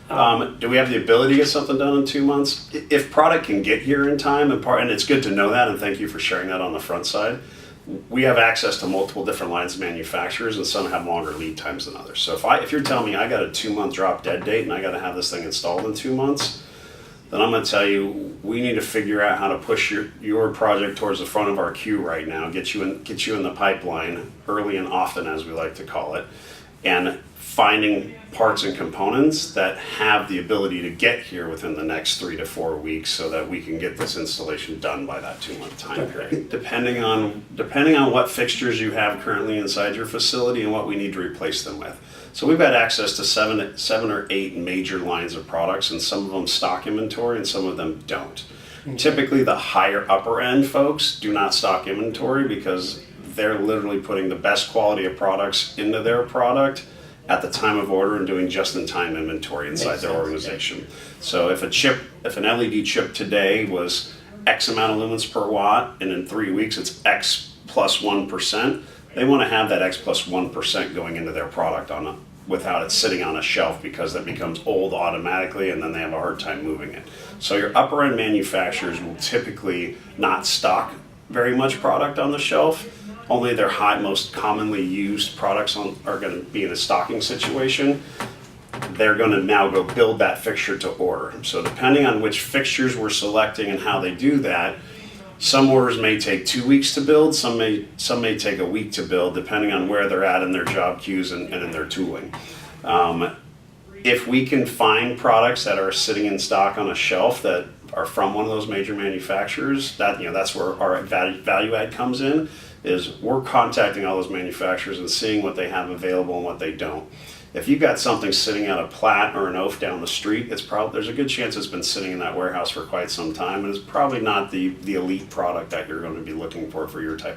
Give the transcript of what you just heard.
Do we have the ability to get something done in 2 months? If product can get here in time, and it's good to know that, and thank you for sharing that on the front side. We have access to multiple different lines of manufacturers, and some have longer lead times than others. So if you're telling me I got a 2-month drop dead date and I got to have this thing installed in 2 months, then I'm going to tell you we need to figure out how to push your project towards the front of our queue right now, get you in the pipeline early and often, as we like to call it, and finding parts and components that have the ability to get here within the next 3 to 4 weeks, so that we can get this installation done by that 2-month time period. Depending on what fixtures you have currently inside your facility and what we need to replace them with. So we've got access to seven or eight major lines of products, and some of them stock inventory and some of them don't. Typically the higher upper end folks do not stock inventory because they're literally putting the best quality of products into their product at the time of order and doing just-in-time inventory inside their organization. So if an LED chip today was X amount of lumens per watt, and in 3 weeks it's X plus 1%, they want to have that X plus 1% going into their product without it sitting on a shelf, because that becomes old automatically and then they have a hard time moving it. So your upper end manufacturers will typically not stock very much product on the shelf. Only their most commonly used products are going to be in a stocking situation. They're going to now go build that fixture to order. So depending on which fixtures we're selecting and how they do that, some orders may take 2 weeks to build, some may take a week to build, depending on where they're at in their job queues and in their tooling. If we can find products that are sitting in stock on a shelf that are from one of those major manufacturers, that's where our value add comes in. Is we're contacting all those manufacturers and seeing what they have available and what they don't. If you've got something sitting at a Platt or an Oaf down the street, there's a good chance it's been sitting in that warehouse for quite some time, and it's probably not the elite product that you're going to be looking for your type of